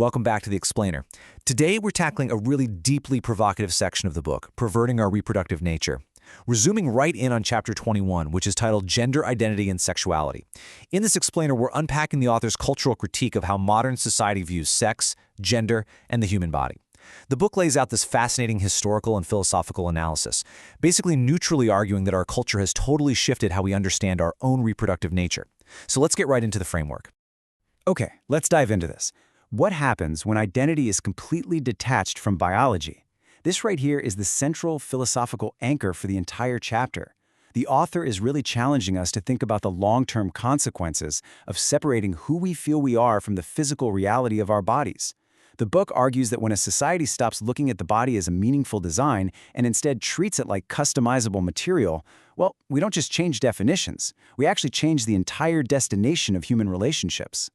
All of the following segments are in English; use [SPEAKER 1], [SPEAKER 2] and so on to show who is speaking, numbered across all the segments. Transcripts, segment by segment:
[SPEAKER 1] Welcome back to The Explainer. Today we're tackling a really deeply provocative section of the book, Perverting Our Reproductive Nature. We're zooming right in on Chapter 21, which is titled Gender, Identity and Sexuality. In this explainer, we're unpacking the author's cultural critique of how modern society views sex, gender, and the human body. The book lays out this fascinating historical and philosophical analysis, basically neutrally arguing that our culture has totally shifted how we understand our own reproductive nature. So let's get right into the framework.
[SPEAKER 2] Okay, let's dive into this. What happens when identity is completely detached from biology? This right here is the central philosophical anchor for the entire chapter. The author is really challenging us to think about the long-term consequences of separating who we feel we are from the physical reality of our bodies. The book argues that when a society stops looking at the body as a meaningful design and instead treats it like customizable material, well, we don't just change definitions, we actually change the entire destination of human relationships.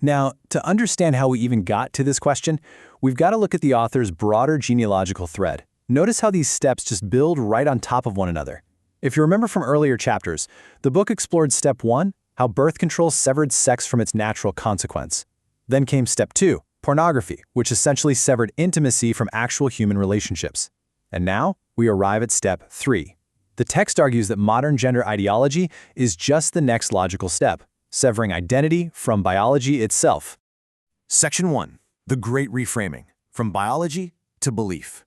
[SPEAKER 2] Now, to understand how we even got to this question, we've got to look at the author's broader genealogical thread. Notice how these steps just build right on top of one another. If you remember from earlier chapters, the book explored Step 1, how birth control severed sex from its natural consequence. Then came Step 2, pornography, which essentially severed intimacy from actual human relationships. And now, we arrive at Step 3. The text argues that modern gender ideology is just the next logical step, severing identity from biology itself.
[SPEAKER 3] Section 1. The Great Reframing, from biology to belief.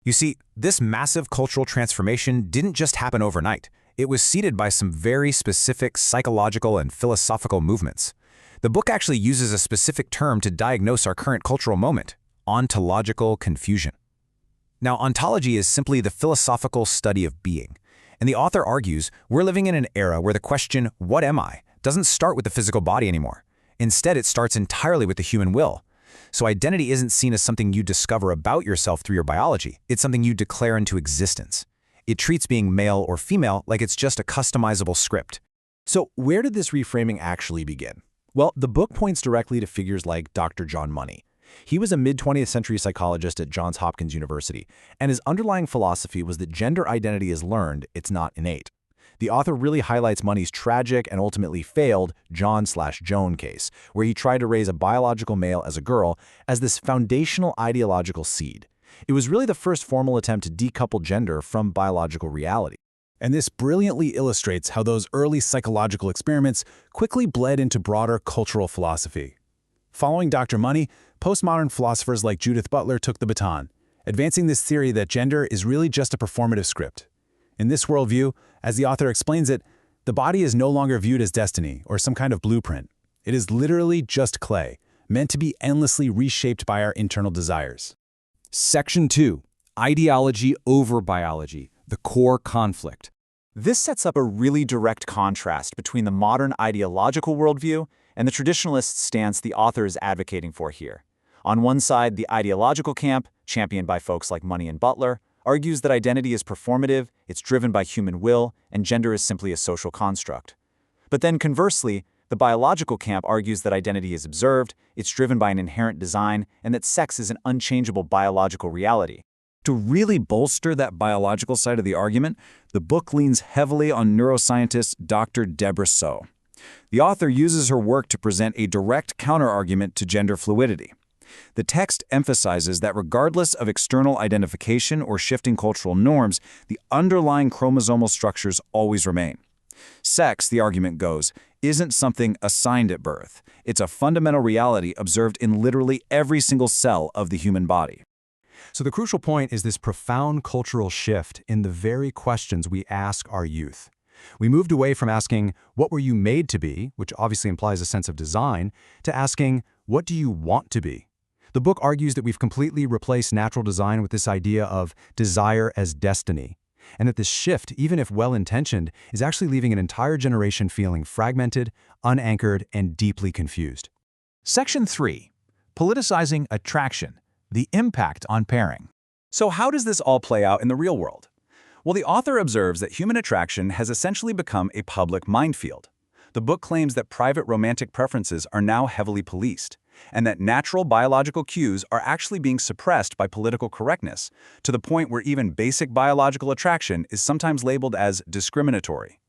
[SPEAKER 1] You see, this massive cultural transformation didn't just happen overnight. It was seeded by some very specific psychological and philosophical movements. The book actually uses a specific term to diagnose our current cultural moment: ontological confusion. Now, ontology is simply the philosophical study of being. And the author argues we're living in an era where the question, what am I, doesn't start with the physical body anymore. Instead, it starts entirely with the human will. So identity isn't seen as something you discover about yourself through your biology. It's something you declare into existence. It treats being male or female like it's just a customizable script.
[SPEAKER 3] So where did this reframing actually begin? Well, the book points directly to figures like Dr. John Money. He was a mid-20th century psychologist at Johns Hopkins University, and his underlying philosophy was that gender identity is learned, it's not innate. The author really highlights Money's tragic and ultimately failed John/Joan case, where he tried to raise a biological male as a girl as this foundational ideological seed. It was really the first formal attempt to decouple gender from biological reality. And this brilliantly illustrates how those early psychological experiments quickly bled into broader cultural philosophy. Following Dr. Money, postmodern philosophers like Judith Butler took the baton, advancing this theory that gender is really just a performative script. In this worldview, as the author explains it, the body is no longer viewed as destiny or some kind of blueprint. It is literally just clay, meant to be endlessly reshaped by our internal desires.
[SPEAKER 2] Section 2. Ideology over biology, the core conflict. This sets up a really direct contrast between the modern ideological worldview and the traditionalist stance the author is advocating for here. On one side, the ideological camp, championed by folks like Money and Butler, argues that identity is performative, it's driven by human will, and gender is simply a social construct. But then conversely, the biological camp argues that identity is observed, it's driven by an inherent design, and that sex is an unchangeable biological reality. To really bolster that biological side of the argument, the book leans heavily on neuroscientist Dr. Deborah So. The author uses her work to present a direct counterargument to gender fluidity. The text emphasizes that regardless of external identification or shifting cultural norms, the underlying chromosomal structures always remain. Sex, the argument goes, isn't something assigned at birth. It's a fundamental reality observed in literally every single cell of the human body.
[SPEAKER 4] So the crucial point is this profound cultural shift in the very questions we ask our youth. We moved away from asking, what were you made to be, which obviously implies a sense of design, to asking, what do you want to be? The book argues that we've completely replaced natural design with this idea of desire as destiny, and that this shift, even if well-intentioned, is actually leaving an entire generation feeling fragmented, unanchored, and deeply confused.
[SPEAKER 5] Section 3. Politicizing attraction, the impact on pairing.
[SPEAKER 2] So how does this all play out in the real world? Well, the author observes that human attraction has essentially become a public minefield. The book claims that private romantic preferences are now heavily policed, and that natural biological cues are actually being suppressed by political correctness, to the point where even basic biological attraction is sometimes labeled as discriminatory.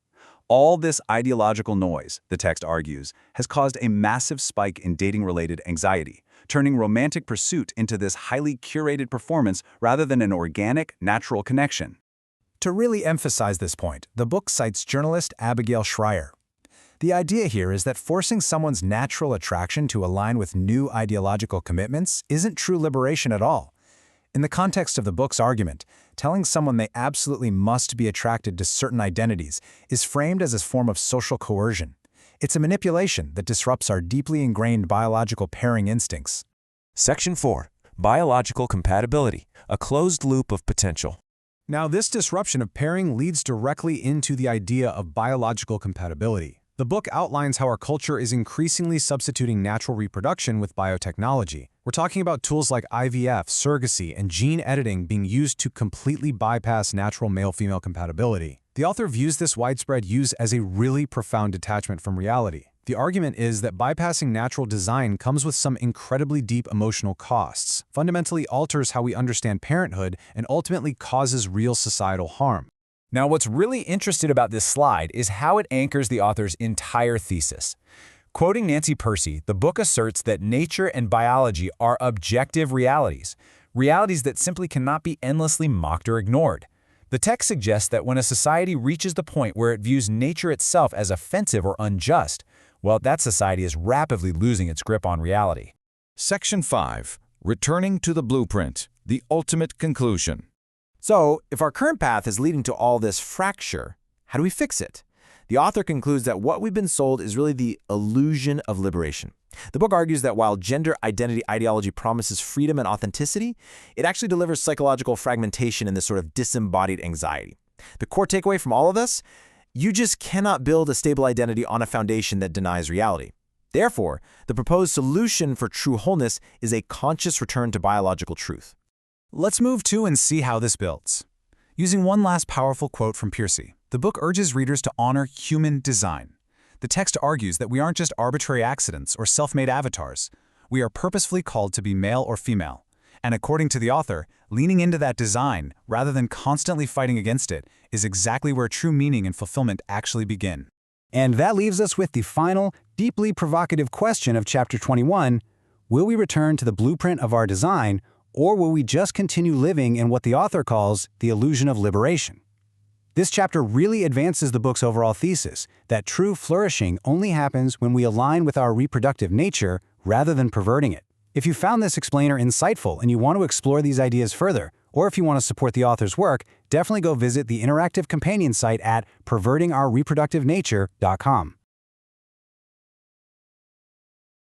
[SPEAKER 2] All this ideological noise, the text argues, has caused a massive spike in dating-related anxiety, turning romantic pursuit into this highly curated performance rather than an organic, natural connection.
[SPEAKER 3] To really emphasize this point, the book cites journalist Abigail Shrier. The idea here is that forcing someone's natural attraction to align with new ideological commitments isn't true liberation at all. In the context of the book's argument, telling someone they absolutely must be attracted to certain identities is framed as a form of social coercion. It's a manipulation that disrupts our deeply ingrained biological pairing instincts.
[SPEAKER 1] Section 4. Biological compatibility, a closed loop of potential.
[SPEAKER 4] Now, this disruption of pairing leads directly into the idea of biological compatibility. The book outlines how our culture is increasingly substituting natural reproduction with biotechnology. We're talking about tools like IVF, surrogacy, and gene editing being used to completely bypass natural male-female compatibility. The author views this widespread use as a really profound detachment from reality. The argument is that bypassing natural design comes with some incredibly deep emotional costs, fundamentally alters how we understand parenthood, and ultimately causes real societal harm.
[SPEAKER 1] Now, what's really interesting about this slide is how it anchors the author's entire thesis. Quoting Nancy Percy, the book asserts that nature and biology are objective realities, realities that simply cannot be endlessly mocked or ignored. The text suggests that when a society reaches the point where it views nature itself as offensive or unjust, well, that society is rapidly losing its grip on reality.
[SPEAKER 5] Section 5. Returning to the blueprint, the ultimate conclusion.
[SPEAKER 3] So, if our current path is leading to all this fracture, how do we fix it? The author concludes that what we've been sold is really the illusion of liberation. The book argues that while gender identity ideology promises freedom and authenticity, it actually delivers psychological fragmentation and this sort of disembodied anxiety. The core takeaway from all of this? You just cannot build a stable identity on a foundation that denies reality. Therefore, the proposed solution for true wholeness is a conscious return to biological truth.
[SPEAKER 4] Let's move to and see how this builds. Using one last powerful quote from Percy, the book urges readers to honor human design. The text argues that we aren't just arbitrary accidents or self-made avatars. We are purposefully called to be male or female. And according to the author, leaning into that design, rather than constantly fighting against it, is exactly where true meaning and fulfillment actually begin.
[SPEAKER 2] And that leaves us with the final, deeply provocative question of Chapter 21. Will we return to the blueprint of our design, or will we just continue living in what the author calls the illusion of liberation? This chapter really advances the book's overall thesis that true flourishing only happens when we align with our reproductive nature rather than perverting it. If you found this explainer insightful and you want to explore these ideas further, or if you want to support the author's work, definitely go visit the interactive companion site at pervertingourreproductivenature.com.